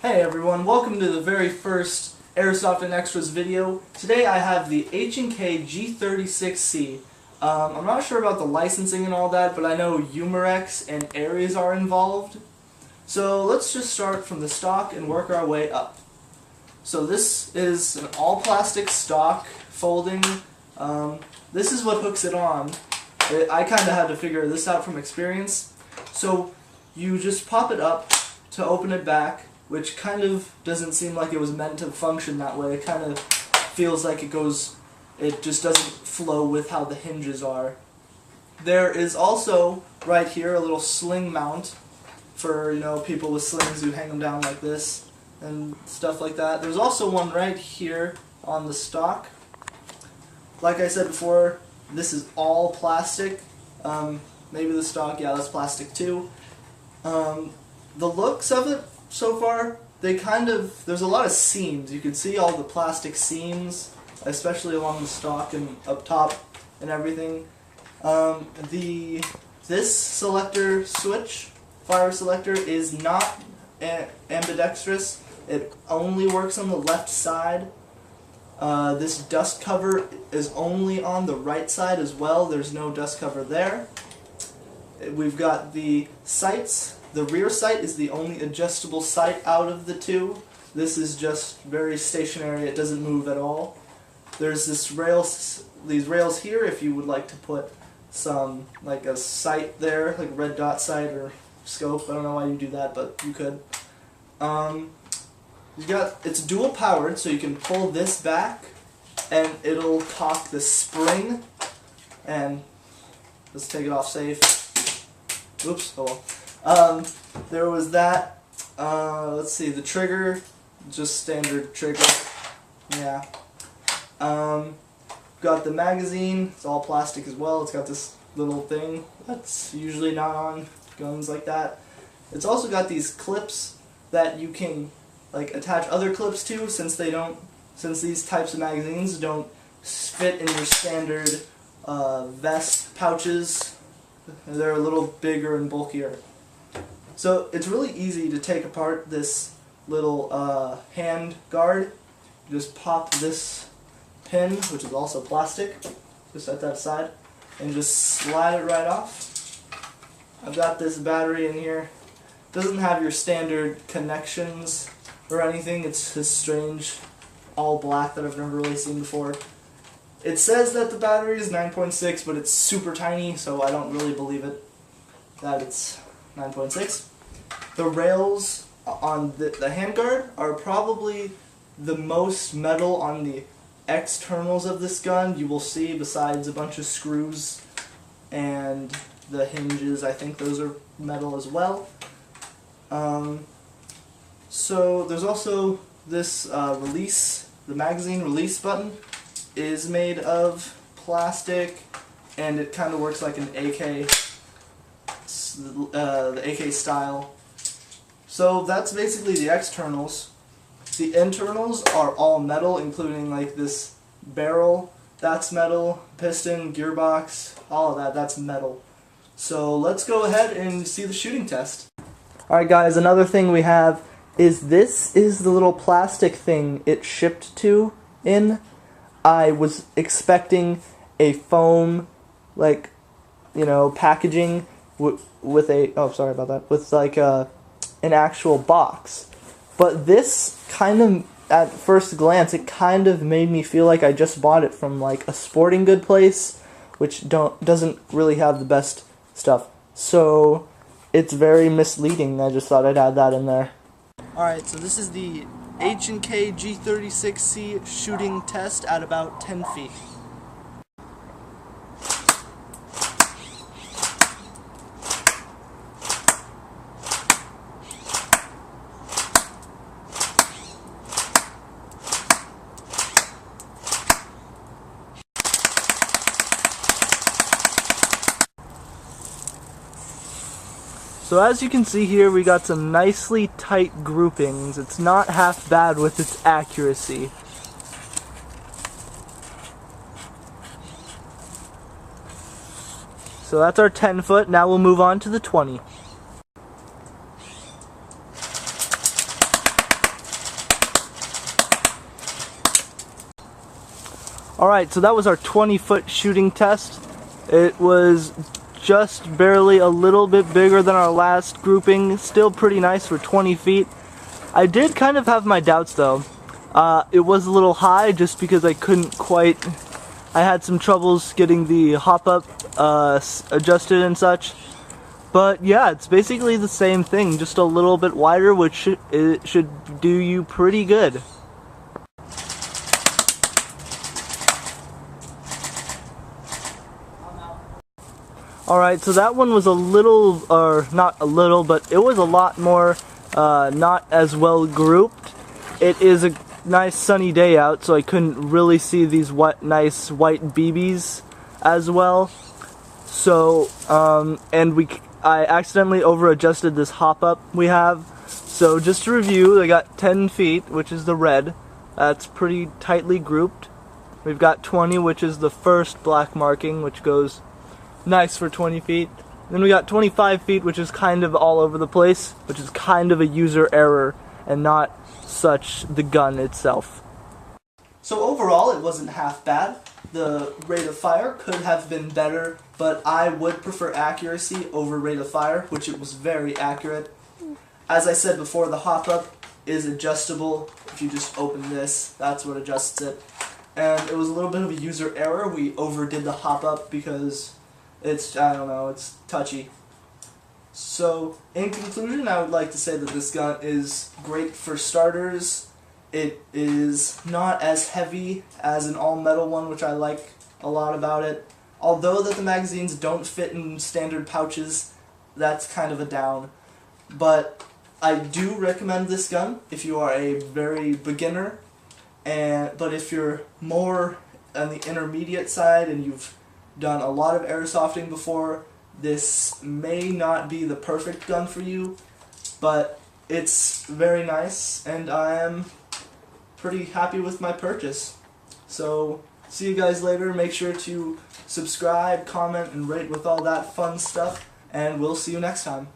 Hey everyone, welcome to the very first Airsoft and Extras video. Today I have the H&K G36c. I'm not sure about the licensing and all that, but I know Umarex and Aries are involved. So let's just start from the stock and work our way up. So this is an all plastic stock folding. This is what hooks it on. I kind of had to figure this out from experience. So you just pop it up to open it back, which kind of doesn't seem like it was meant to function that way. It kind of feels like it just doesn't flow with how the hinges are. There is also, right here, a little sling mount for, people with slings who hang them down like this and stuff like that. There's also one right here on the stock. Like I said before, this is all plastic. Maybe the stock, yeah, that's plastic too. The looks of it so far, there's a lot of seams. You can see all the plastic seams, especially along the stock and up top and everything. This selector switch, fire selector, is not ambidextrous. It only works on the left side. This dust cover is only on the right side as well. There's no dust cover there. We've got the sights. The rear sight is the only adjustable sight out of the two. This is just very stationary. It doesn't move at all. There's these rails here if you would like to put some, like a sight there, like a red dot sight or scope. I don't know why you do that, but you could. It's dual powered, so you can pull this back and it'll cock the spring. And let's take it off safe. Oops, oh well. There was that. Let's see, the trigger, just standard trigger. Yeah. Got the magazine. It's all plastic as well. It's got this little thing that's usually not on guns like that. It's also got these clips that you can attach other clips to, since these types of magazines don't fit in your standard vest pouches. They're a little bigger and bulkier. So it's really easy to take apart this little hand guard. You just pop this pin, which is also plastic, just set that aside, and just slide it right off. I've got this battery in here. It doesn't have your standard connections or anything. It's this strange all black that I've never really seen before. It says that the battery is 9.6, but it's super tiny, so I don't really believe it that it's 9.6. The rails on the handguard are probably the most metal on the externals of this gun you will see, besides a bunch of screws and the hinges. I think those are metal as well. So there's also this release, the magazine release button is made of plastic, and it kind of works like an AK, the AK style. So that's basically the externals. The internals are all metal, including like this barrel, that's metal, piston, gearbox, all of that, that's metal. So let's go ahead and see the shooting test. Alright guys, another thing we have is this is the little plastic thing it shipped in. I was expecting a foam, packaging with a, oh sorry about that, with an actual box. But this kind of, at first glance, it kind of made me feel like I just bought it from a sporting good place, which doesn't really have the best stuff. So it's very misleading. I just thought I'd add that in there. Alright, so this is the H&K G36c shooting test at about 10 feet. So as you can see here, we got some nicely tight groupings. It's not half bad with its accuracy. So that's our 10 foot. Now we'll move on to the 20. Alright, so that was our 20-foot shooting test. It was just barely a little bit bigger than our last grouping. Still pretty nice for 20 feet. I did kind of have my doubts though. It was a little high just because I couldn't quite... I had some troubles getting the hop-up adjusted and such. But yeah, it's basically the same thing, just a little bit wider, which it should do you pretty good. Alright, so that one was a little, or not a little, but it was a lot more not as well grouped. It is a nice sunny day out, so I couldn't really see these nice white BBs as well. So, I accidentally over-adjusted this hop-up we have. So just to review, I got 10 feet, which is the red. That's pretty tightly grouped. We've got 20, which is the first black marking, which goes nice for 20 feet. Then we got 25 feet, which is kind of all over the place, which is kind of a user error and not such the gun itself. So overall, it wasn't half bad. The rate of fire could have been better, but I would prefer accuracy over rate of fire, which it was very accurate. As I said before, the hop-up is adjustable. If you just open this, that's what adjusts it. And it was a little bit of a user error. We overdid the hop-up because it's, I don't know, it's touchy. So, in conclusion, I would like to say that this gun is great for starters. It is not as heavy as an all-metal one, which I like a lot about it. Although that the magazines don't fit in standard pouches, that's kind of a down. But I do recommend this gun if you are a very beginner. But if you're more on the intermediate side and you've done a lot of airsofting before, this may not be the perfect gun for you, but it's very nice, and I am pretty happy with my purchase. So, see you guys later. Make sure to subscribe, comment, and rate with all that fun stuff, and we'll see you next time.